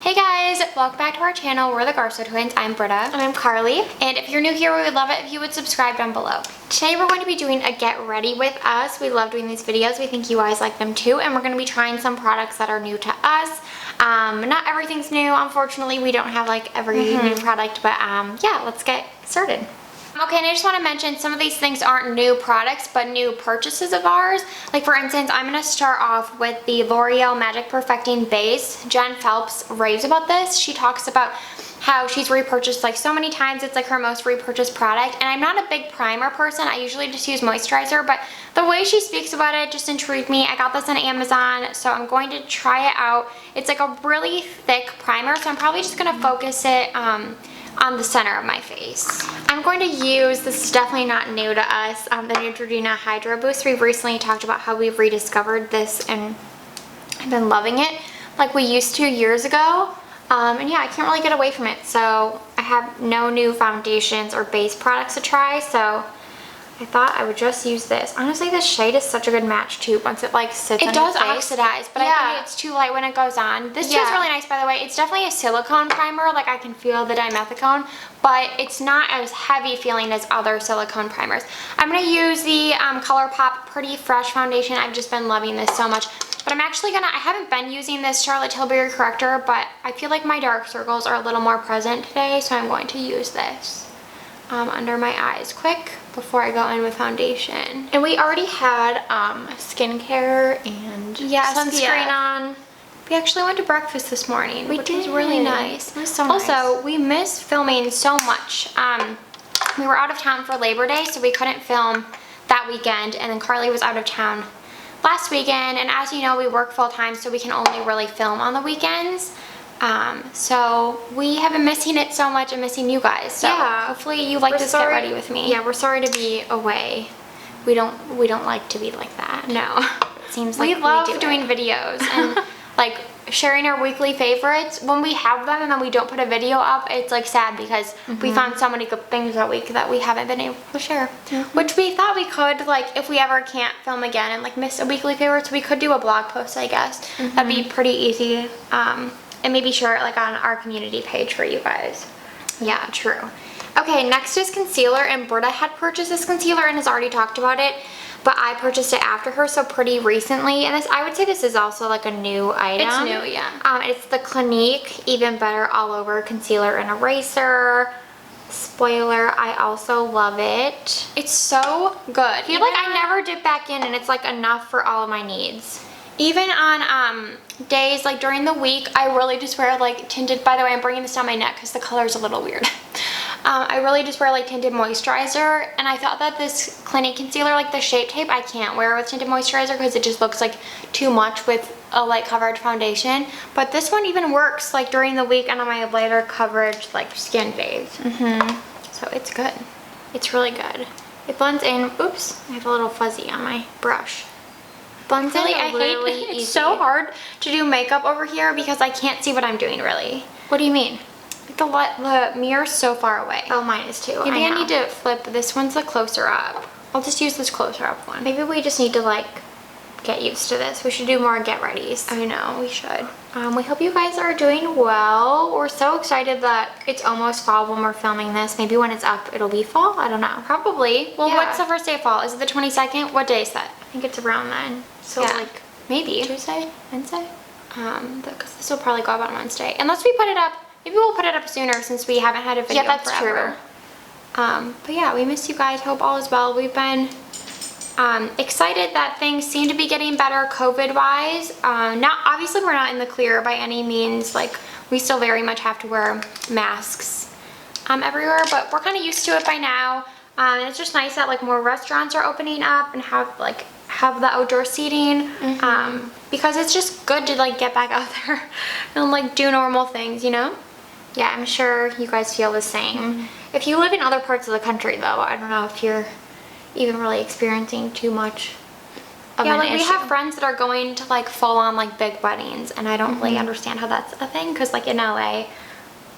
Hey guys, welcome back to our channel. We're the Garso Twins. I'm Britta. And I'm Carli. And if you're new here, we would love it if you would subscribe down below. Today we're going to be doing a get ready with us. We love doing these videos. We think you guys like them too. And we're going to be trying some products that are new to us. Not everything's new. Unfortunately, we don't have like every new product, but yeah, let's get started. Okay, and I just want to mention some of these things aren't new products, but new purchases of ours. Like for instance, I'm going to start off with the Loreal Magic Perfecting Base. Jen Phelps raves about this. She talks about how she's repurchased like so many times. It's like her most repurchased product. And I'm not a big primer person. I usually just use moisturizer, but the way she speaks about it just intrigued me. I got this on Amazon, so I'm going to try it out. It's like a really thick primer, so I'm probably just going to focus it on the center of my face. I'm going to use, this is definitely not new to us, the Neutrogena Hydro Boost. We've recently talked about how we've rediscovered this and I've been loving it like we used to years ago. And yeah, I can't really get away from it. So I have no new foundations or base products to try, so I thought I would just use this. Honestly, this shade is such a good match too once it like sits on your face. It does oxidize, but yeah, I think it's too light when it goes on. This feels really nice, by the way. It's definitely a silicone primer. Like I can feel the dimethicone, but it's not as heavy feeling as other silicone primers. I'm going to use the Colourpop Pretty Fresh Foundation. I've just been loving this so much. But I'm actually I haven't been using this Charlotte Tilbury corrector, but I feel like my dark circles are a little more present today, so I'm going to use this under my eyes quick before I go in with foundation. And we already had skincare and sunscreen on. We actually went to breakfast this morning, which was really nice. It was so nice. Also, we missed filming so much. We were out of town for Labor Day, so we couldn't film that weekend, and then Carli was out of town last weekend, and as you know, we work full-time, so we can only really film on the weekends. So we have been missing it so much and missing you guys. So yeah, hopefully you like this get ready with me. Yeah, we're sorry to be away. We don't like to be like that. No. It seems like we love doing videos and like sharing our weekly favorites. When we have them and then we don't put a video up, it's like sad because we found so many good things that week that we haven't been able to share. Which we thought we could, like if we ever can't film again and like miss a weekly favorites, we could do a blog post, I guess. That'd be pretty easy. And maybe share it like on our community page for you guys. Yeah, true. Okay, next is concealer, and Britta had purchased this concealer and has already talked about it, but I purchased it after her, so pretty recently. And this, I would say this is also like a new item. It's new, yeah. It's the Clinique Even Better All Over Concealer and Eraser. Spoiler, I also love it. It's so good. I feel like I never dip back in and it's like enough for all of my needs. Even on days like during the week, I really just wear like tinted, by the way, I'm bringing this down my neck because the color is a little weird. I really just wear like tinted moisturizer, and I thought that this Clinique concealer, like the Shape Tape, I can't wear with tinted moisturizer because it just looks like too much with a light coverage foundation. But this one even works like during the week and on my lighter coverage like skin days. So it's good. It's really good. It blends in. Oops, I have a little fuzzy on my brush. Blends in really easy. It's so hard to do makeup over here because I can't see what I'm doing really. What do you mean? The mirror's so far away. Oh, mine is too. Maybe I need to flip. This one's the closer up. I'll just use this closer up one. Maybe we just need to like get used to this. We should do more get readies. I know, we should. We hope you guys are doing well. We're so excited that it's almost fall when we're filming this. Maybe when it's up, it'll be fall. I don't know. Probably. Well, what's the first day of fall? Is it the 22nd? What day is that? I think it's around then. So like maybe Tuesday, Wednesday? Because this will probably go up on Wednesday. Unless we put it up. Maybe we'll put it up sooner since we haven't had a video forever. True. But yeah, we miss you guys. Hope all is well. We've been excited that things seem to be getting better COVID-wise. Obviously we're not in the clear by any means. Like we still very much have to wear masks everywhere, but we're kind of used to it by now. And it's just nice that like more restaurants are opening up and have the outdoor seating, because it's just good to like get back out there and like do normal things, you know? Yeah, I'm sure you guys feel the same. If you live in other parts of the country though, I don't know if you're even really experiencing too much of an issue. We have friends that are going to like full on like big weddings, and I don't really understand how that's a thing, because like in LA,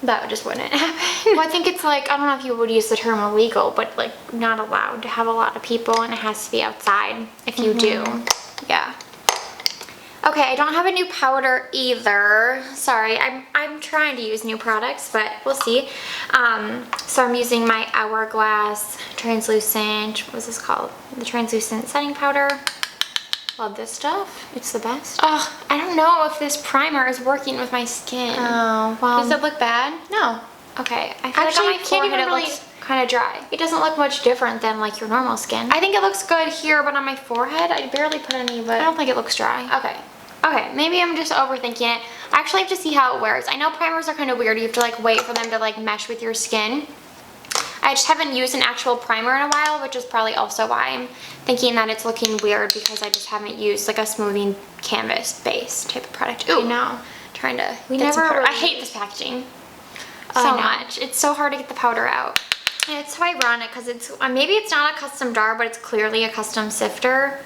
that just wouldn't happen. Well, I think it's like, I don't know if you would use the term illegal, but like not allowed to have a lot of people, and it has to be outside if you do. Yeah. Okay, I don't have a new powder either. Sorry, I'm trying to use new products, but we'll see. So I'm using my Hourglass translucent, what was this called? The translucent setting powder. Love this stuff. It's the best. Oh, I don't know if this primer is working with my skin. Oh, well. Does it look bad? No. Okay, I feel Actually, like on my forehead it looks kind of dry. It doesn't look much different than like your normal skin. I think it looks good here, but on my forehead, I barely put any, but I don't think it looks dry. Okay. Okay, maybe I'm just overthinking it. I actually have to see how it wears. I know primers are kind of weird. You have to like wait for them to like mesh with your skin. I just haven't used an actual primer in a while, which is probably also why I'm thinking that it's looking weird, because I just haven't used like a smoothing canvas base type of product. Ooh, no. Trying to get some powder. I hate this packaging so much. It's so hard to get the powder out. And it's so ironic because it's, maybe it's not a custom jar, but it's clearly a custom sifter.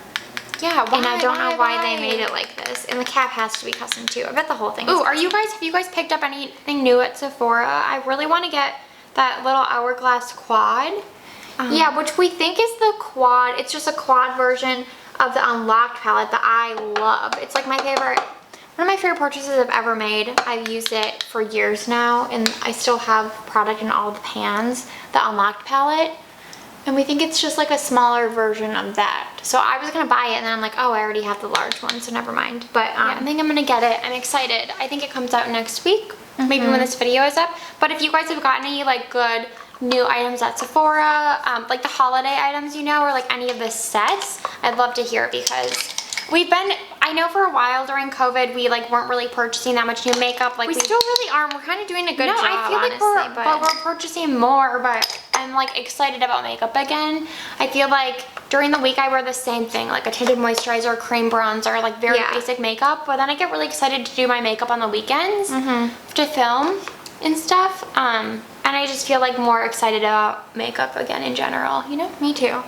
Yeah, why? And I don't know why they made it like this. And the cap has to be custom too. I bet the whole thing is custom. Have you guys picked up anything new at Sephora? I really want to get that little Hourglass quad. Yeah, which we think is the quad. It's just a quad version of the Unlocked palette that I love. It's like my favorite, one of my favorite purchases I've ever made. I've used it for years now, and I still have product in all the pans, the Unlocked palette. And we think it's just like a smaller version of that. So I was gonna buy it, and then I'm like, oh, I already have the large one, so never mind. But yeah, I think I'm gonna get it. I'm excited. I think it comes out next week, maybe when this video is up. But if you guys have gotten any like good new items at Sephora, like the holiday items, you know, or like any of the sets, I'd love to hear, because we've been, I know for a while during COVID, we like weren't really purchasing that much new makeup. Like we still really aren't. We're kind of doing a good job, I feel honestly, like we're purchasing more, but I'm like excited about makeup again. I feel like during the week I wear the same thing, like a tinted moisturizer, cream bronzer, like very basic makeup, but then I get really excited to do my makeup on the weekends to film and stuff. And I just feel like more excited about makeup again in general, you know? Me too.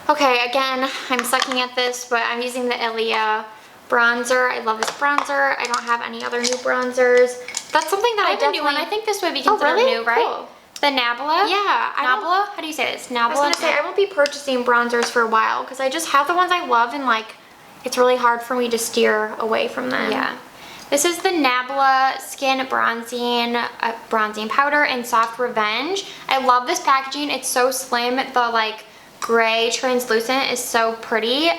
Okay, again, I'm sucking at this, but I'm using the ILIA Bronzer. I love this bronzer. I don't have any other new bronzers. That's something that I definitely... I think this would be considered new, right? Cool. The Nabla? Yeah. Nabla? How do you say this? Nabla? I was gonna say, I won't be purchasing bronzers for a while, because I just have the ones I love, and like, it's really hard for me to steer away from them. Yeah. This is the Nabla Skin Bronzing Powder in Soft Revenge. I love this packaging. It's so slim. The like gray translucent is so pretty.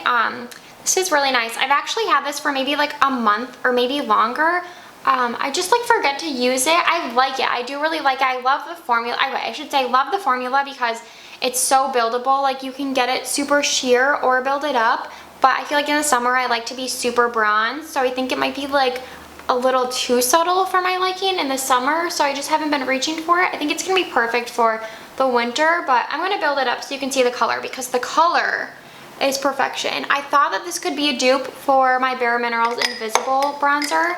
This is really nice. I've actually had this for maybe like a month or maybe longer. I just like forget to use it. I like it. I do really like it. I love the formula. I should say love the formula, because it's so buildable. Like you can get it super sheer or build it up. But I feel like in the summer I like to be super bronze. So I think it might be like a little too subtle for my liking in the summer. So I just haven't been reaching for it. I think it's going to be perfect for the winter, but I'm going to build it up so you can see the color, because the color is perfection. I thought that this could be a dupe for my Bare Minerals Invisible bronzer.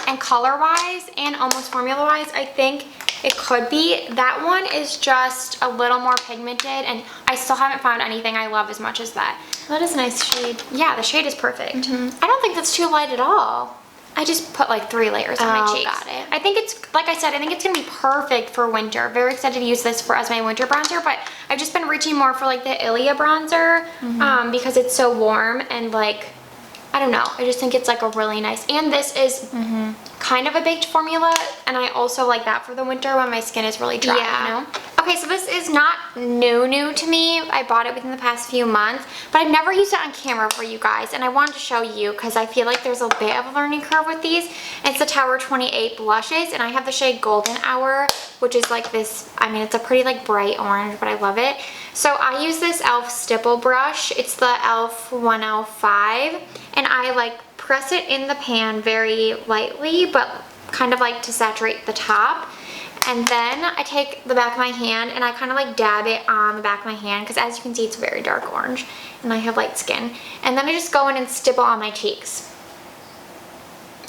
And color-wise and almost formula-wise, I think it could be. That one is just a little more pigmented, and I still haven't found anything I love as much as that. That is a nice shade. Yeah, the shade is perfect. I don't think that's too light at all. I just put like 3 layers on my cheeks. Got it. I think it's, like I said, I think it's gonna be perfect for winter. Very excited to use this as my winter bronzer, but I've just been reaching more for like the ILIA bronzer, because it's so warm, and like, I don't know, I just think it's like a really nice, and this is kind of a baked formula, and I also like that for the winter when my skin is really dry, you know? Okay, so this is not new to me. I bought it within the past few months, but I've never used it on camera for you guys, and I wanted to show you because I feel like there's a bit of a learning curve with these. It's the Tower 28 blushes, and I have the shade Golden Hour, which is like this, I mean, it's a pretty like bright orange, but I love it. So I use this e.l.f. stipple brush. It's the e.l.f. 105, and I like press it in the pan very lightly, but kind of like to saturate the top. And then I take the back of my hand and I kind of like dab it on the back of my hand, because as you can see, it's very dark orange and I have light skin. And then I just go in and stipple on my cheeks.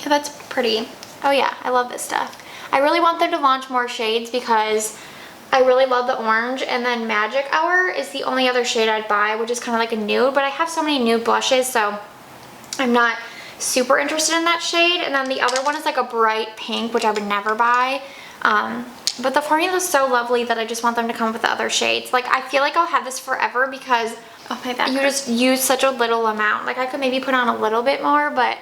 Yeah, that's pretty. Oh yeah, I love this stuff. I really want them to launch more shades because I really love the orange, and then Magic Hour is the only other shade I'd buy, which is kind of like a nude, but I have so many nude blushes, so I'm not super interested in that shade. And then the other one is like a bright pink, which I would never buy. But the formula is so lovely that I just want them to come with the other shades. Like, I feel like I'll have this forever because Oh, my back. You just use such a little amount. Like I could maybe put on a little bit more, but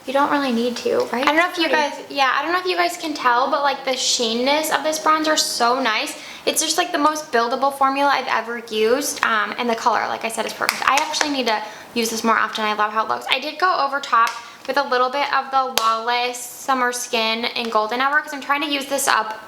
you don't really need to, right? I don't know if you guys, I don't know if you guys can tell, but like the sheenness of this bronzer is so nice. It's just like the most buildable formula I've ever used, and the color, like I said, is perfect. I actually need to use this more often. I love how it looks. I did go over top with a little bit of the Lawless Summer Skin in Golden Hour because I'm trying to use this up.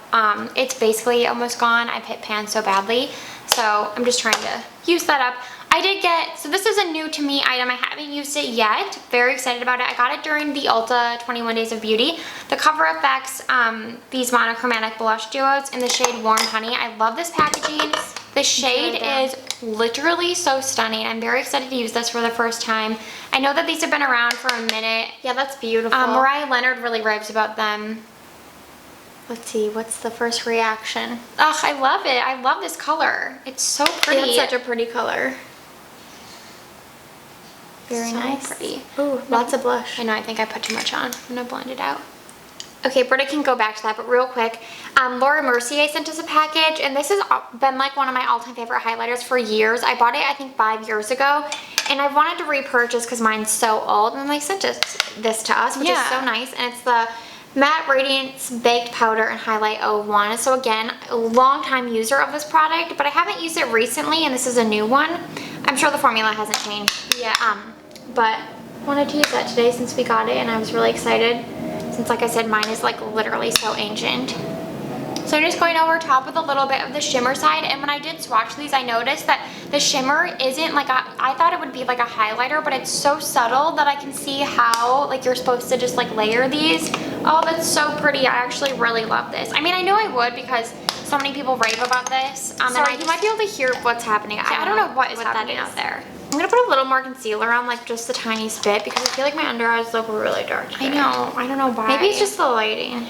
It's basically almost gone. I've hit pan so badly, so I'm just trying to use that up. I did get, so this is a new to me item. I haven't used it yet. Very excited about it. I got it during the Ulta 21 Days of Beauty. The Cover FX, these monochromatic blush duos in the shade Warm Honey. I love this packaging. The shade is literally so stunning. I'm very excited to use this for the first time. I know that these have been around for a minute. Yeah, that's beautiful. Mariah Leonard really raves about them. Let's see, what's the first reaction? Ugh, I love it. I love this color. It's so pretty. It's such a pretty color. Very nice. Pretty. Ooh, lots of blush. I know, I think I put too much on. I'm gonna blend it out. Okay, Britta can go back to that, but real quick, Laura Mercier sent us a package, and this has been like one of my all-time favorite highlighters for years. I bought it, I think, 5 years ago, and I wanted to repurchase because mine's so old, and they sent us this to us, which is so nice, and it's the Matte Radiance Baked Powder and Highlight 01. So again, a long-time user of this product, but I haven't used it recently, and this is a new one. I'm sure the formula hasn't changed. Yeah. But wanted to use that today since we got it, and I was really excited since, like I said, mine is like literally so ancient. So I'm just going over top with a little bit of the shimmer side, and when I did swatch these, I noticed that the shimmer isn't like I thought it would be like a highlighter, but it's so subtle that I can see how like you're supposed to just like layer these. Oh, that's so pretty. I actually really love this. I mean, I knew I would because so many people rave about this. Sorry, you might be able to hear what's happening. I don't know what is happening out there. I'm gonna put a little more concealer on, like just the tiniest bit, because I feel like my under eyes look really dark today. I know, I don't know why. Maybe it's just the lighting.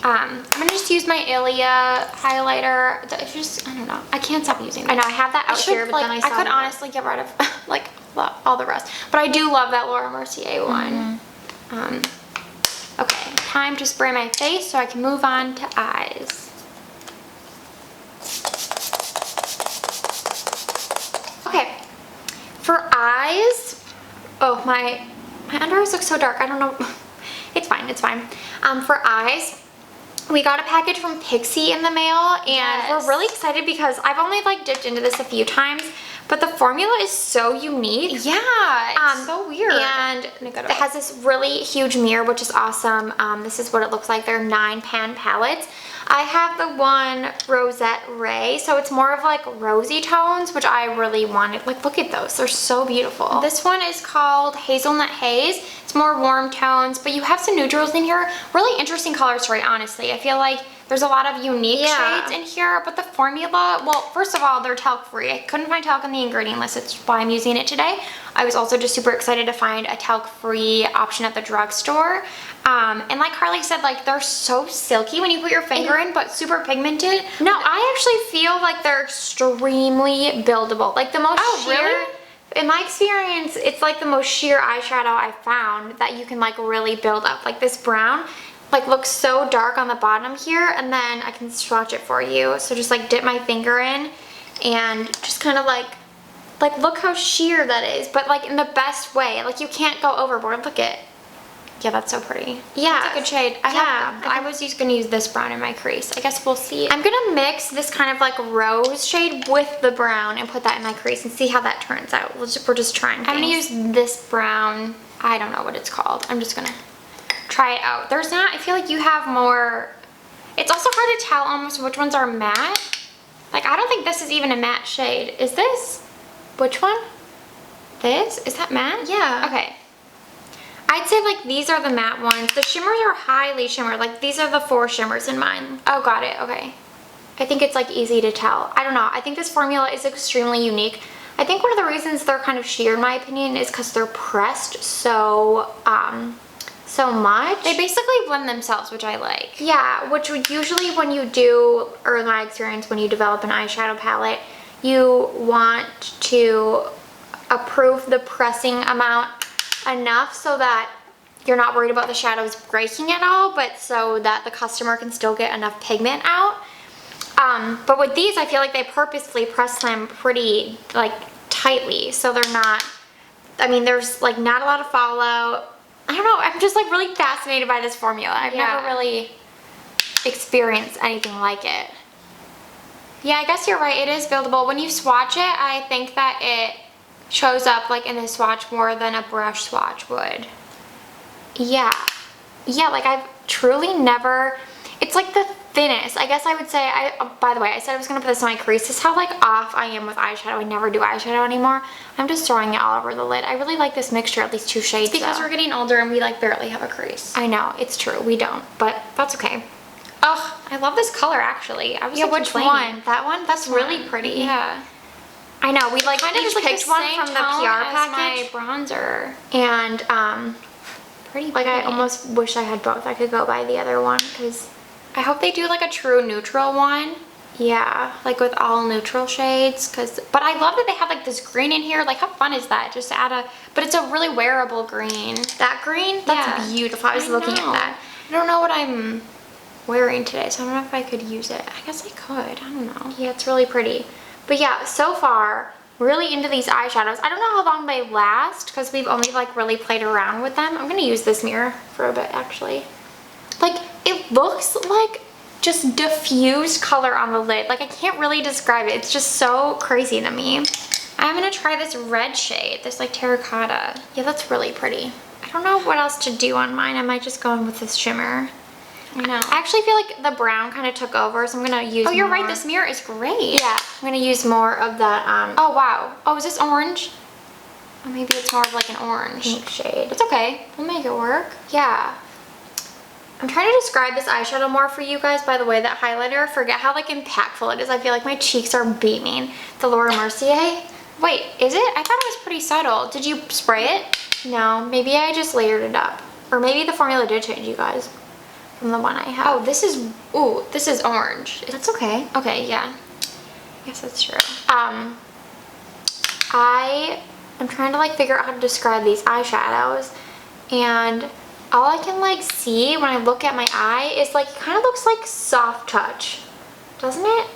I'm gonna just use my ILIA highlighter. It's just, I don't know. I can't stop using it. I know, I have that out here, but then I could honestly get rid of like all the rest. But I do love that Laura Mercier one. Okay, time to spray my face so I can move on to eyes. Okay, for eyes, oh, my under eyes look so dark. I don't know. It's fine, it's fine. For eyes, we got a package from Pixi in the mail, and we're really excited because I've only like dipped into this a few times, but the formula is so unique. Yeah, it's so weird. And it has this really huge mirror, which is awesome. This is what it looks like. They're 9-pan palettes. I have the one Rosette Ray, so it's more of like rosy tones, which I really wanted. Like, look at those. They're so beautiful. This one is called Hazelnut Haze. It's more warm tones, but you have some neutrals in here. Really interesting color story, honestly. I feel like there's a lot of unique shades in here, but the formula, well, first of all, they're talc-free. I couldn't find talc on the ingredient list. That's why I'm using it today. I was also just super excited to find a talc-free option at the drugstore. And like Carli said, like, they're so silky when you put your finger in, but super pigmented. No, I actually feel like they're extremely buildable. Like the most sheer, in my experience, it's like the most sheer eyeshadow I've found that you can like really build up. Like this brown, like looks so dark on the bottom here, and then I can swatch it for you. So just like dip my finger in and just kind of like look how sheer that is, but like in the best way. Like you can't go overboard. Look at. Yeah, that's so pretty. Yeah. It's a good shade. I was just gonna use this brown in my crease. I guess we'll see. I'm gonna mix this kind of like rose shade with the brown and put that in my crease and see how that turns out. We're just trying things. I'm gonna use this brown. I don't know what it's called. I'm just gonna try it out. There's not, I feel like you have more. It's also hard to tell almost which ones are matte. Like, I don't think this is even a matte shade. Is this? Which one? This? Is that matte? Yeah. Okay. I'd say like these are the matte ones. The shimmers are highly shimmered. Like these are the 4 shimmers in mine. Oh, got it. Okay. I think it's like easy to tell. I don't know. I think this formula is extremely unique. I think one of the reasons they're kind of sheer in my opinion is because they're pressed so much. They basically blend themselves, which I like. Yeah, which would usually when you do, or in my experience, when you develop an eyeshadow palette, you want to approve the pressing amount enough so that you're not worried about the shadows breaking at all, but so that the customer can still get enough pigment out. But with these, I feel like they purposefully press them pretty like tightly, so they're not, I mean, there's like not a lot of fallout. I don't know, I'm just like really fascinated by this formula. I've never really experienced anything like it. Yeah, I guess you're right, it is buildable. When you swatch it, I think that it shows up like in the swatch more than a brush swatch would. Yeah, like I've truly never, it's like the thinnest. I guess I would say, by the way, I said I was gonna put this on my crease. This is how like off I am with eyeshadow. I never do eyeshadow anymore. I'm just throwing it all over the lid. I really like this mixture, at least 2 shades. It's because we're getting older and we like barely have a crease. I know, it's true, we don't, but that's okay. Oh, I love this color actually. I was like, which one? That one? That's really pretty. Yeah. I know, we like kind of just picked one from the PR package. My bronzer. And pretty. Like I almost wish I had both. I could go buy the other one because I hope they do like a true neutral one. Yeah, like with all neutral shades. But I love that they have like this green in here. Like how fun is that? Just to add but it's a really wearable green. That green? That's beautiful. I was looking at that. I don't know what I'm wearing today, so I don't know if I could use it. I guess I could. I don't know. Yeah, it's really pretty. But yeah, so far, really into these eyeshadows. I don't know how long they last because we've only like really played around with them. I'm gonna use this mirror for a bit actually. Like it looks like just diffused color on the lid. Like I can't really describe it. It's just so crazy to me. I'm gonna try this red shade, this like terracotta. Yeah, that's really pretty. I don't know what else to do on mine. I might just go in with this shimmer. I know. I actually feel like the brown kind of took over, so I'm gonna use more. Oh, you're right, this mirror is great. Yeah, I'm gonna use more of that, oh wow. Oh, is this orange? Or maybe it's more of like an orange. Pink shade. It's okay, we'll make it work. Yeah. I'm trying to describe this eyeshadow more for you guys by the way that highlighter. Forget how like impactful it is. I feel like my cheeks are beaming. The Laura Mercier. Wait, is it? I thought it was pretty subtle. Did you spray it? No, maybe I just layered it up. Or maybe the formula did change, you guys. From the one I have. Oh, this is, ooh, this is orange. That's okay. Okay, yeah. I guess that's true. I'm trying to like figure out how to describe these eyeshadows, and all I can like see when I look at my eye is like, it kind of looks like soft touch, doesn't it?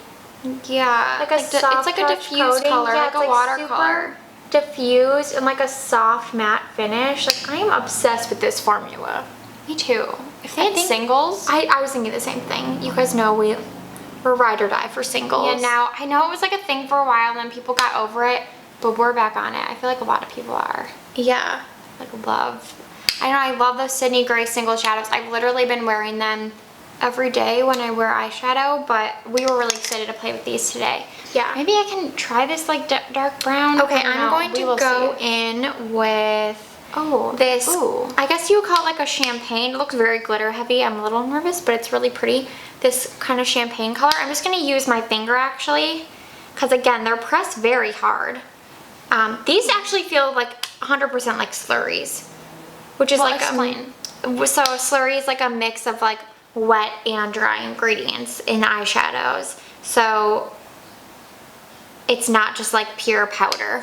Yeah. Like it's like a diffused color, yeah, like a watercolor. Diffused and like a soft matte finish. Like I am obsessed with this formula. Me too. If they had singles, I was thinking the same thing. You guys know we're ride or die for singles. Yeah, now I know it was like a thing for a while and then people got over it, but we're back on it. I feel like a lot of people are. Yeah, like love. I know, I love those Sydney Gray single shadows. I've literally been wearing them every day when I wear eyeshadow, but we were really excited to play with these today. Yeah. Maybe I can try this like dark brown. Okay, I'm going to go in with this, I guess you would call it like a champagne. It looks very glitter heavy. I'm a little nervous, but it's really pretty. This kind of champagne color. I'm just going to use my finger actually, because again, they're pressed very hard. These actually feel like 100% like slurries, which is like, explain. So a slurry is like a mix of like wet and dry ingredients in eyeshadows. So it's not just like pure powder.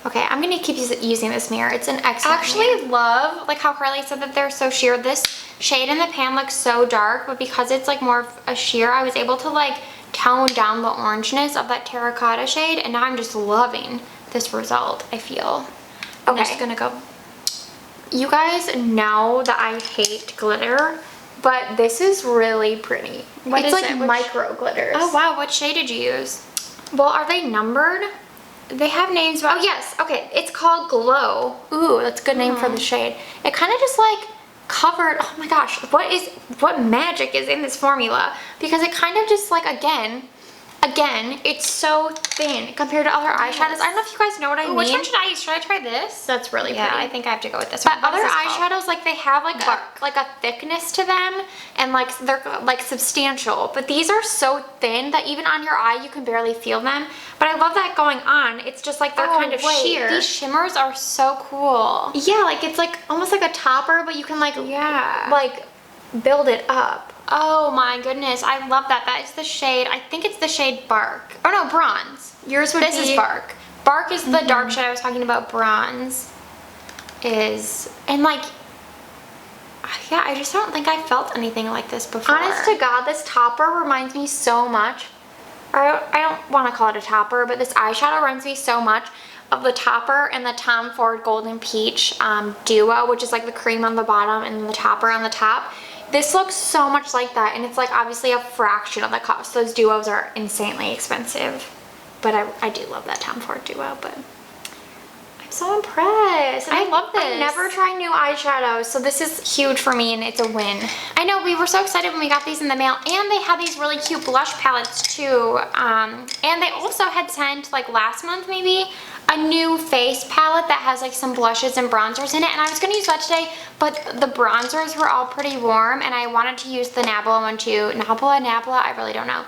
Okay, I'm gonna keep using this mirror. It's an excellent mirror. Love like how Carli said that they're so sheer. This shade in the pan looks so dark, but because it's like more of a sheer, I was able to like tone down the orangeness of that terracotta shade, and now I'm just loving this result, I feel. Okay. I'm just gonna go. You guys know that I hate glitter, but this is really pretty. It's like micro glitters. Oh wow, what shade did you use? Well, are they numbered? They have names, but oh yes, okay, it's called Glow. Ooh, that's a good name for the shade. It kind of just like covered, oh my gosh, what magic is in this formula? Because it kind of just like, again, it's so thin compared to other eyeshadows. I don't know if you guys know what I mean. Which one should I use? Should I try this? That's really pretty. I think I have to go with this one. But other eyeshadows, like they have like a thickness to them, and like they're like substantial. But these are so thin that even on your eye you can barely feel them. But I love that going on. It's just like they're kind of sheer. These shimmers are so cool. Yeah, like it's like almost like a topper, but you can like like build it up. Oh my goodness, I love that. That is the shade, I think it's the shade Bark. Oh no, Bronze. Yours would be... This is Bark. Bark is the dark shade I was talking about. Bronze is... And like... Yeah, I just don't think I felt anything like this before. Honest to God, this topper reminds me so much I don't want to call it a topper, but this eyeshadow reminds me so much of the topper and the Tom Ford Golden Peach duo, which is like the cream on the bottom and the topper on the top. This looks so much like that, and it's like obviously a fraction of the cost. Those duos are insanely expensive, but I do love that Tom Ford duo, but I'm so impressed. I love this. I never try new eyeshadows, so this is huge for me and it's a win. I know, we were so excited when we got these in the mail, and they had these really cute blush palettes too. And they also had sent, like last month maybe, a new face palette that has like some blushes and bronzers in it, and I was going to use that today, but the bronzers were all pretty warm, and I wanted to use the Nabla one too. Nabla, I really don't know,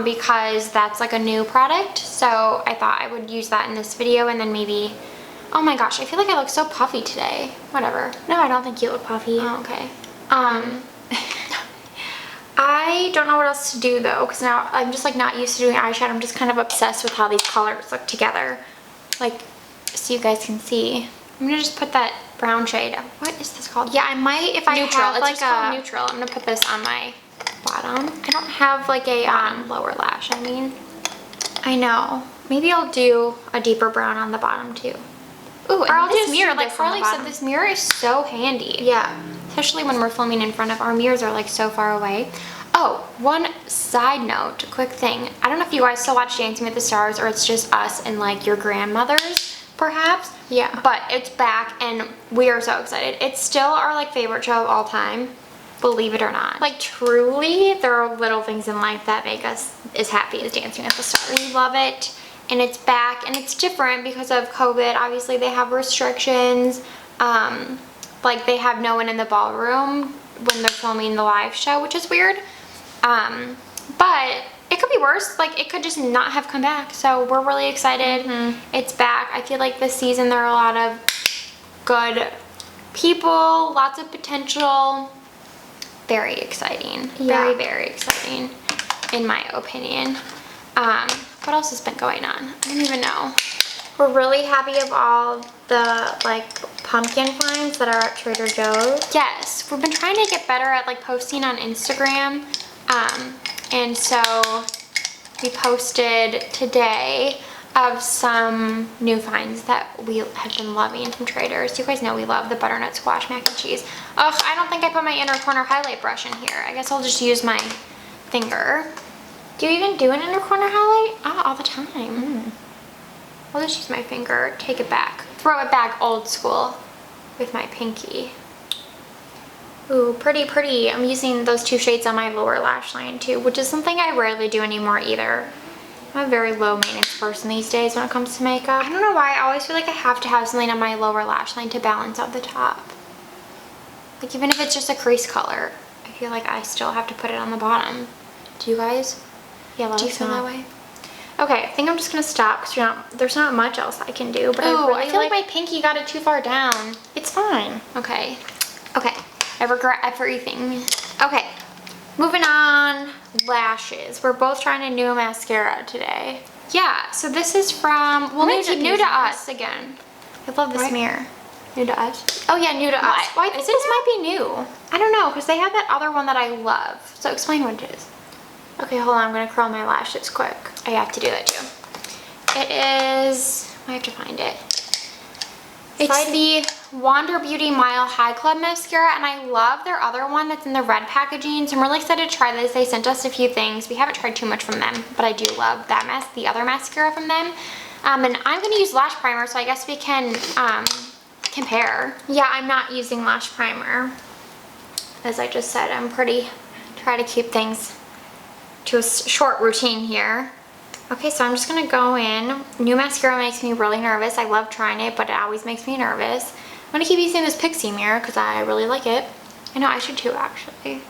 because that's like a new product, so I thought I would use that in this video, and then maybe, oh my gosh, I feel like I look so puffy today. Whatever. No, I don't think you look puffy. Oh, okay. I don't know what else to do though, because now I'm just like not used to doing eyeshadow. I'm just kind of obsessed with how these colors look together. Like, so you guys can see. I'm gonna just put that brown shade. What is this called? Yeah, I might, if I have like just called neutral. I'm gonna put this on my bottom. I don't have like a lower lash, I mean. I know. Maybe I'll do a deeper brown on the bottom too. Ooh, and this mirror, like Carli said, this mirror is so handy. Yeah. Especially when we're filming in front of, our mirrors are like so far away. Oh, one side note, quick thing. I don't know if you guys still watch Dancing with the Stars, or it's just us and like your grandmothers, perhaps. Yeah. But it's back and we are so excited. It's still our like favorite show of all time, believe it or not. Like truly, there are little things in life that make us as happy as Dancing with the Stars. We love it, and it's back, and it's different because of COVID. Obviously they have restrictions. Like they have no one in the ballroom when they're filming the live show, which is weird. But it could be worse. Like it could just not have come back. So we're really excited. It's back. I feel like this season there are a lot of good people, lots of potential. Very exciting. Yeah. Very, very exciting in my opinion. What else has been going on? I don't even know. We're really happy of all the like pumpkin finds that are at Trader Joe's. Yes, we've been trying to get better at like posting on Instagram. And so we posted today of some new finds that we have been loving from Trader's. You guys know we love the butternut squash mac and cheese. Ugh, I don't think I put my inner corner highlight brush in here. I guess I'll just use my finger. Do you even do an inner corner highlight? Oh, all the time. I'll just use my finger, take it back. Throw it back old school with my pinky. Ooh, pretty, pretty. I'm using those two shades on my lower lash line too, which is something I rarely do anymore either. I'm a very low maintenance person these days when it comes to makeup. I don't know why, I always feel like I have to have something on my lower lash line to balance out the top. Like even if it's just a crease color, I feel like I still have to put it on the bottom. Do you guys? Yeah, do you feel that way? Okay, I think I'm just gonna stop because there's not much else I can do. But I feel like my pinky got it too far down. It's fine. Okay. Okay. I regret everything. Okay. Moving on. Lashes. We're both trying a new mascara today. Yeah. So this is from new to us again. I love this mirror. New to us. Oh yeah, new to us. Why this might be new? I don't know because they have that other one that I love. So explain what it is. Okay, hold on. I'm gonna curl my lashes quick. I have to do that too. It is, I have to find it. It's the Wander Beauty Mile High Club Mascara, and I love their other one that's in the red packaging, so I'm really excited to try this. They sent us a few things. We haven't tried too much from them, but I do love that the other mascara from them. And I'm gonna use lash primer, so I guess we can compare. Yeah, I'm not using lash primer. As I just said, try to keep things to a short routine here. Okay, so I'm just gonna go in. New mascara makes me really nervous. I love trying it, but it always makes me nervous. I'm gonna keep using this Pixi mirror because I really like it. I know I should too, actually.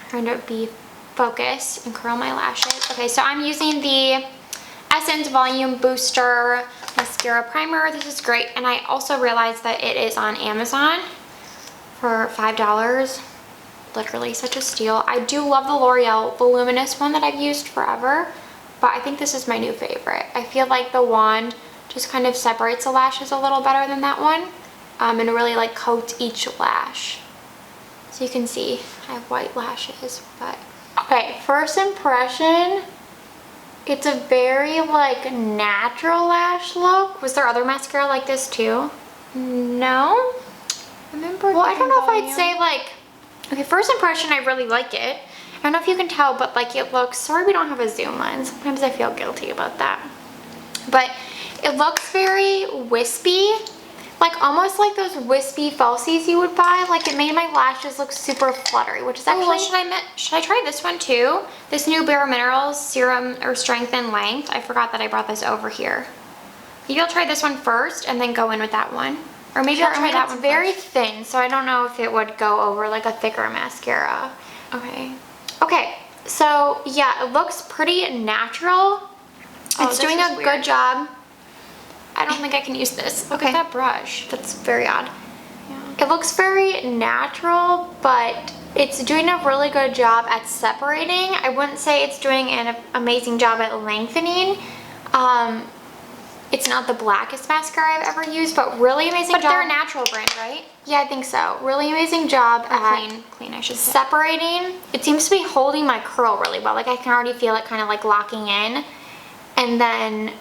Trying to be focused and curl my lashes. Okay, so I'm using the Essence Volume Booster Mascara Primer. This is great, and I also realized that it is on Amazon for $5. Literally such a steal. I do love the L'Oreal Voluminous one that I've used forever, but I think this is my new favorite. I feel like the wand just kind of separates the lashes a little better than that one, and really like coats each lash. So you can see I have white lashes, but okay, first impression, It's a very like natural lash look. Was there other mascara like this too? No. Remember? Well, I don't know if I'd say like, okay, first impression, I really like it. I don't know if you can tell, but like it looks, sorry we don't have a zoom lens. Sometimes I feel guilty about that. But it looks very wispy, like almost like those wispy falsies you would buy. Like it made my lashes look super fluttery, which is actually, should I try this one too? This new Bare Minerals Serum or Strength and Length. I forgot that I brought this over here. Maybe I'll try this one first and then go in with that one. Or maybe I'll try that one. It's very thin, so I don't know if it would go over like a thicker mascara. Okay. Okay, so yeah, it looks pretty natural. It's doing a good job. I don't think I can use this. Look at that brush. That's very odd. Yeah. It looks very natural, but it's doing a really good job at separating. I wouldn't say it's doing an amazing job at lengthening. It's not the blackest mascara I've ever used, but really amazing job. But they're a natural brand, right? Yeah, I think so. Really amazing job at clean, I should say. Separating. It seems to be holding my curl really well. Like I can already feel it kind of like locking in. And then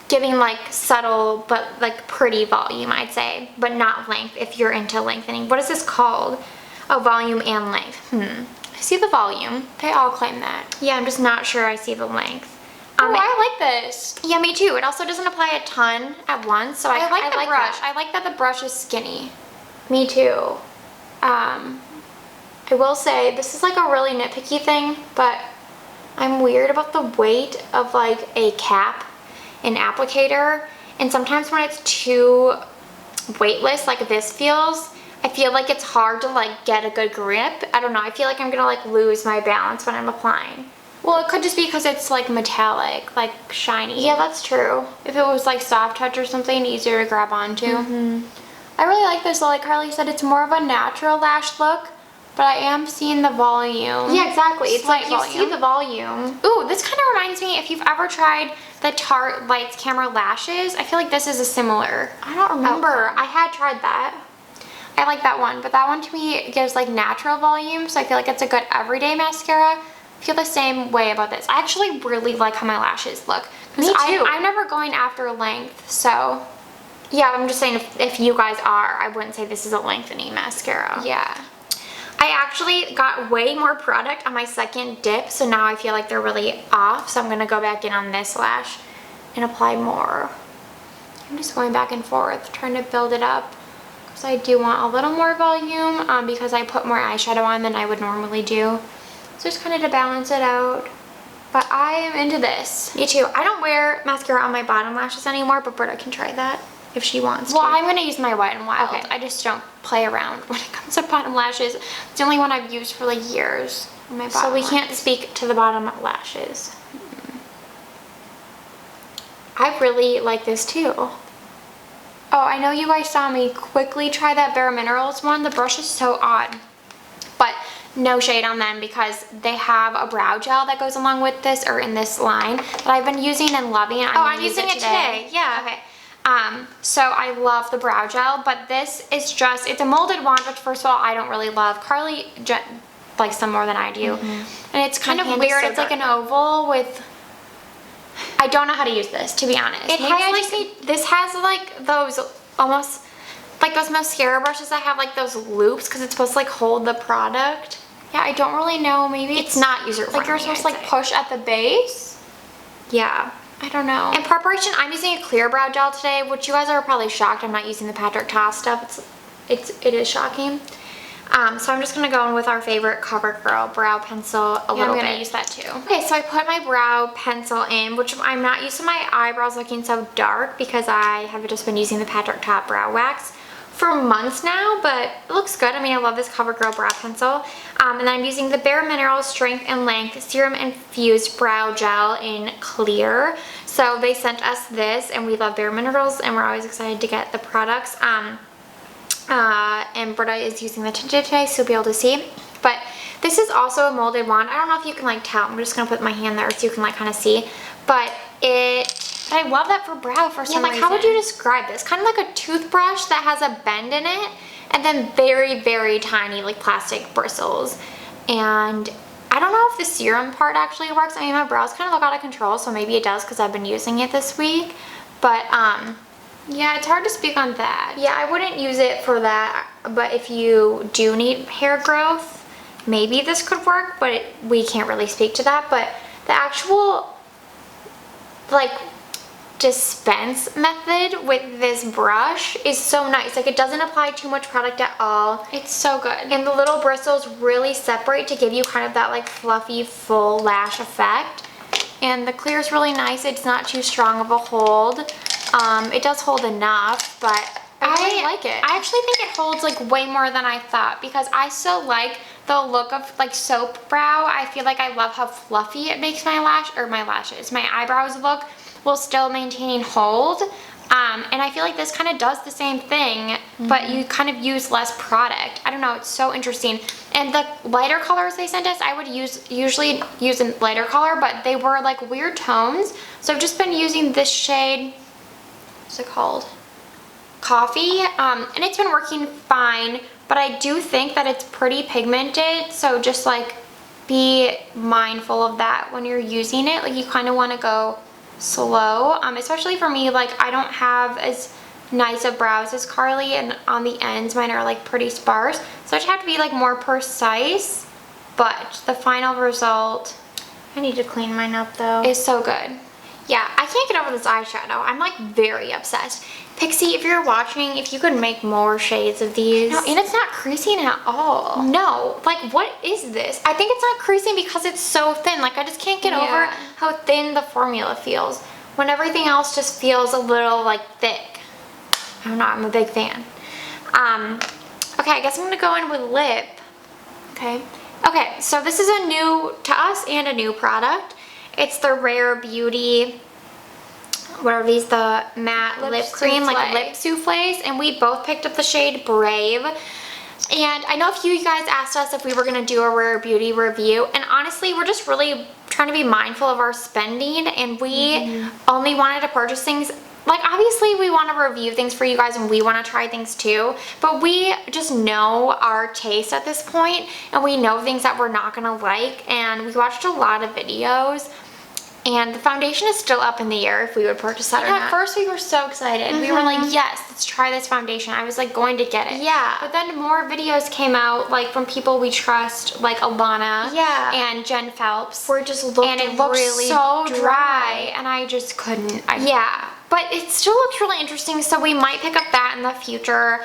giving like subtle but like pretty volume, I'd say, but not length if you're into lengthening. What is this called? Oh, volume and length. I see the volume. They all claim that. Yeah, I'm just not sure I see the length. Oh, I like this. Yeah, me too. It also doesn't apply a ton at once, so I like the brush. That. I like that the brush is skinny. Me too. I will say this is like a really nitpicky thing, but I'm weird about the weight of like a cap, an applicator, and sometimes when it's too weightless like this feels, I feel like it's hard to like get a good grip. I don't know, I feel like I'm gonna like lose my balance when I'm applying. Well, it could just be because it's like metallic, like shiny. Yeah, that's true. If it was like soft touch or something, easier to grab onto. I really like this though. Like Carli said, it's more of a natural lash look, but I am seeing the volume. Yeah, exactly. It's like you see the volume. Ooh, this kind of reminds me, if you've ever tried the Tarte Lights Camera Lashes, I feel like this is a similar. I don't remember. I had tried that. I like that one, but that one to me gives like natural volume, so I feel like it's a good everyday mascara. I feel the same way about this. I actually really like how my lashes look. Me too. I'm never going after length, so. Yeah, I'm just saying if you guys are, I wouldn't say this is a lengthening mascara. Yeah. I actually got way more product on my second dip, so now I feel like they're really off, so I'm going to go back in on this lash and apply more. I'm just going back and forth, trying to build it up, because I do want a little more volume, because I put more eyeshadow on than I would normally do. So just kind of to balance it out. But I am into this. Me too. I don't wear mascara on my bottom lashes anymore, but Britta can try that if she wants to. Well, I'm going to use my Wet n Wild. Okay. I just don't play around when it comes to bottom lashes. It's the only one I've used for like years. My so we can't speak to the bottom lashes. I really like this too. Oh, I know you guys saw me quickly try that Bare Minerals one. The brush is so odd. But no shade on them because they have a brow gel that goes along with this, or in this line, that I've been using and loving. I'm using it today. Yeah. Okay. So I love the brow gel, but this is just, it's a molded wand, which first of all, I don't really love. Carli likes them more than I do. And it's kind of weird. It's like an oval with, I don't know how to use this, to be honest. This has like those almost, like those mascara brushes that have like those loops, because it's supposed to like hold the product. Yeah, I don't really know. Maybe it's not user-friendly. Like you're supposed to like push at the base? Yeah. I don't know. In preparation, I'm using a clear brow gel today, which you guys are probably shocked I'm not using the Patrick Ta stuff. It is shocking. So I'm just gonna go in with our favorite CoverGirl brow pencil a little bit. I'm gonna use that too. Okay, so I put my brow pencil in, which I'm not used to my eyebrows looking so dark because I have just been using the Patrick Ta brow wax for months now, but it looks good. I mean, I love this CoverGirl brow pencil. And then I'm using the Bare Minerals Strength and Length Serum Infused Brow Gel in Clear. So they sent us this, and we love Bare Minerals, and we're always excited to get the products. And Britta is using the tinted today, so you'll be able to see. But this is also a molded wand. I don't know if you can like tell. I'm just gonna put my hand there so you can like kind of see. But I love that for brow for some reason. How would you describe this? Kind of like a toothbrush that has a bend in it, and then very, very tiny like plastic bristles. And I don't know if the serum part actually works. I mean, my brows kind of look out of control, so maybe it does because I've been using it this week. But yeah, it's hard to speak on that. Yeah, I wouldn't use it for that, but if you do need hair growth, maybe this could work, but we can't really speak to that. But the actual, like, dispense method with this brush is so nice. Like, it doesn't apply too much product at all. It's so good. And the little bristles really separate to give you kind of that, like, fluffy, full lash effect. And the clear is really nice. It's not too strong of a hold. It does hold enough, but I really like it. I actually think it holds like way more than I thought because I still like the look of like soap brow. I feel like I love how fluffy it makes my eyebrows look while still maintaining hold. And I feel like this kind of does the same thing, but you kind of use less product. I don't know, it's so interesting. And the lighter colors they sent us, I would usually use a lighter color, but they were like weird tones. So I've just been using this shade, what's it called? Coffee, and it's been working fine, but I do think that it's pretty pigmented, so just like be mindful of that when you're using it. Like, you kind of want to go slow, especially for me. Like, I don't have as nice of brows as Carli, and on the ends mine are like pretty sparse, so I just have to be like more precise. But the final result, I need to clean mine up though, is so good. Yeah, I can't get over this eyeshadow. I'm like very obsessed. Pixi, if you're watching, if you could make more shades of these. No, and it's not creasing at all. No, like, what is this? I think it's not creasing because it's so thin. Like, I just can't get over how thin the formula feels when everything else just feels a little like thick. I don't know, I'm a big fan. Okay, I guess I'm gonna go in with lip. Okay, so this is a new to us and a new product. It's the Rare Beauty, what are these, the matte lip cream, like lip souffles, and we both picked up the shade Brave. And I know a few of you guys asked us if we were gonna do a Rare Beauty review, and honestly, we're just really trying to be mindful of our spending, and we only wanted to purchase things. Like, obviously we want to review things for you guys and we want to try things too, but we just know our taste at this point, and we know things that we're not gonna like, and we watched a lot of videos. And the foundation is still up in the air if we would purchase that or not. At first we were so excited. We were like, yes, let's try this foundation. I was like going to get it. Yeah. But then more videos came out, like from people we trust, like Alana and Jen Phelps. Where it just looked and it looked really so dry. And I just couldn't. Yeah. But it still looks really interesting, so we might pick up that in the future.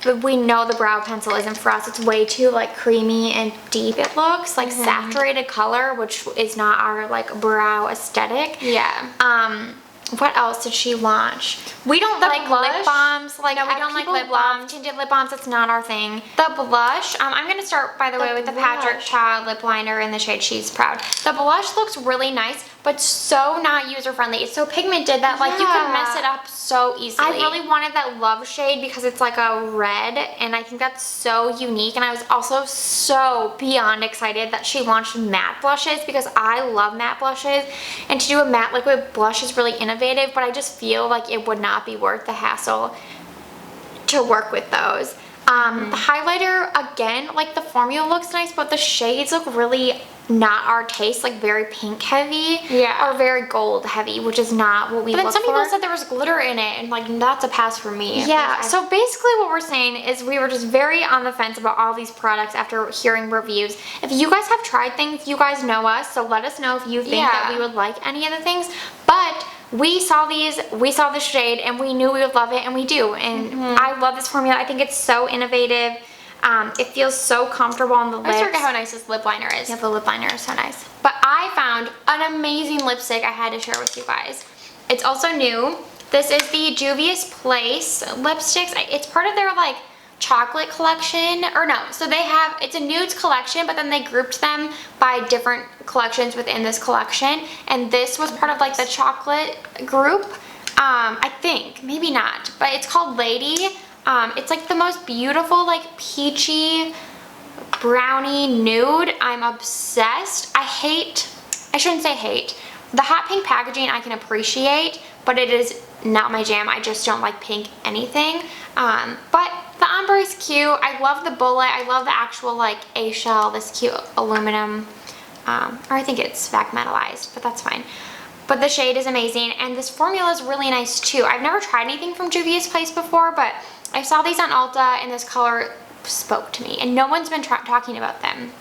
But we know the brow pencil isn't for us. It's way too like creamy and deep, it looks like saturated color, which is not our like brow aesthetic. Yeah. What else did she launch? We don't like lip balms. Like, no, we don't like lip balms. Tinted lip balms, that's not our thing. The blush, I'm gonna start, by the way, with the Patrick Cha lip liner in the shade She's Proud. The blush looks really nice, but so not user-friendly. It's so pigmented that like you can mess it up so easily. I really wanted that Love shade because it's like a red, and I think that's so unique. And I was also so beyond excited that she launched matte blushes because I love matte blushes, and to do a matte liquid blush is really innovative, but I just feel like it would not be worth the hassle to work with those. The highlighter, again, like the formula looks nice, but the shades look really not our taste, like very pink heavy or very gold heavy, which is not what we look for. But then some people said there was glitter in it, and like that's a pass for me. Yeah, so basically what we're saying is we were just very on the fence about all these products after hearing reviews. If you guys have tried things, you guys know us, so let us know if you think that we would like any of the things. But we saw these, we saw the shade, and we knew we would love it, and we do. And I love this formula. I think it's so innovative. It feels so comfortable on the lips. I forget how nice this lip liner is. Yeah, the lip liner is so nice. But I found an amazing lipstick I had to share with you guys. It's also new. This is the Juvia's Place lipsticks. It's part of their like chocolate collection, or no, so they have, it's a nudes collection, but then they grouped them by different collections within this collection, and this was part of like the chocolate group. I think, maybe not, but it's called Lady. It's like the most beautiful, like peachy brownie nude. I'm obsessed. I shouldn't say hate. The hot pink packaging I can appreciate, but it is not my jam. I just don't like pink anything. But The ombre is cute. I love the bullet. I love the actual like A-shell, this cute aluminum, or I think it's vac metallized, but that's fine. But the shade is amazing, and this formula is really nice too. I've never tried anything from Juvia's Place before, but I saw these on Ulta, and this color spoke to me, and no one's been talking about them.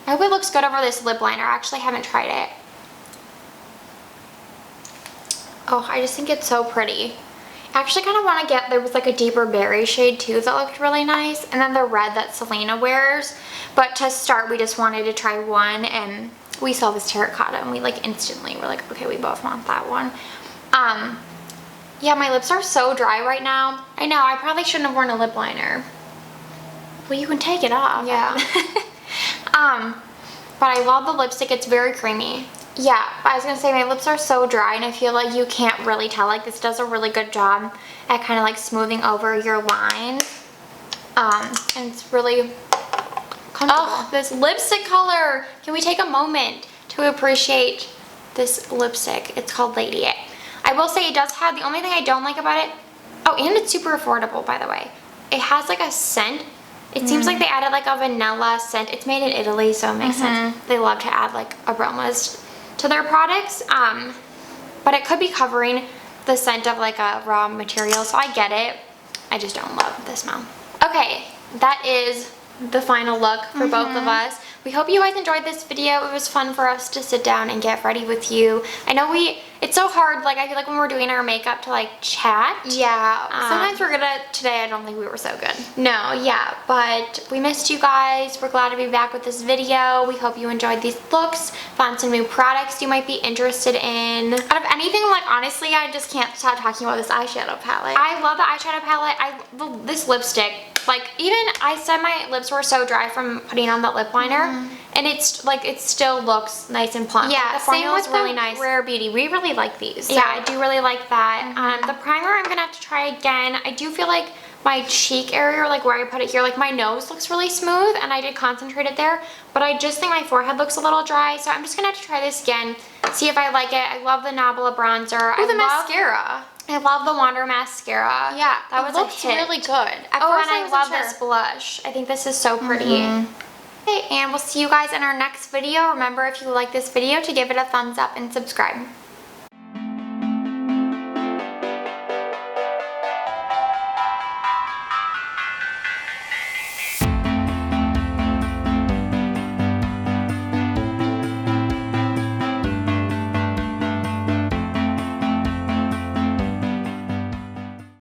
I hope it looks good over this lip liner. I actually haven't tried it. Oh, I just think it's so pretty. I actually kind of want to get, there was like a deeper berry shade too that looked really nice, and then the red that Selena wears. But to start, we just wanted to try one, and we saw this terracotta, and we like instantly were like, okay, we both want that one. Yeah, my lips are so dry right now. I know, I probably shouldn't have worn a lip liner. Well, you can take it off. Yeah. But I love the lipstick. It's very creamy. Yeah, I was gonna say my lips are so dry, and I feel like you can't really tell. Like, this does a really good job at kind of like smoothing over your lines. And it's really comfortable. Oh, this lipstick color. Can we take a moment to appreciate this lipstick? It's called Lady A. I will say it does have, the only thing I don't like about it, oh, and it's super affordable, by the way. It has like a scent. It seems like they added like a vanilla scent. It's made in Italy, so it makes sense. They love to add like aromas to their products. But it could be covering the scent of like a raw material, so I get it. I just don't love the smell. Okay, that is the final look for both of us. We hope you guys enjoyed this video. It was fun for us to sit down and get ready with you. I know it's so hard, like I feel like when we're doing our makeup to like chat. Yeah, sometimes we're gonna, today I don't think we were so good. No, yeah, but we missed you guys. We're glad to be back with this video. We hope you enjoyed these looks, found some new products you might be interested in. Out of anything, like honestly, I just can't stop talking about this eyeshadow palette. I love the eyeshadow palette. This lipstick, like even I said my lips were so dry from putting on that lip liner. And it's like, it still looks nice and plump. Yeah, like, the formula is really nice. Rare Beauty, we really like these. So. Yeah, I do really like that. The primer I'm gonna have to try again. I do feel like my cheek area, or like where I put it here, like my nose looks really smooth, and I did concentrate it there, but I just think my forehead looks a little dry, so I'm just gonna have to try this again, see if I like it. I love the Nabla bronzer. Oh, the mascara. I love the Wander mascara. Yeah, that was looks really good. And I love this blush. I think this is so pretty. Okay, and we'll see you guys in our next video. Remember, if you like this video, to give it a thumbs up and subscribe.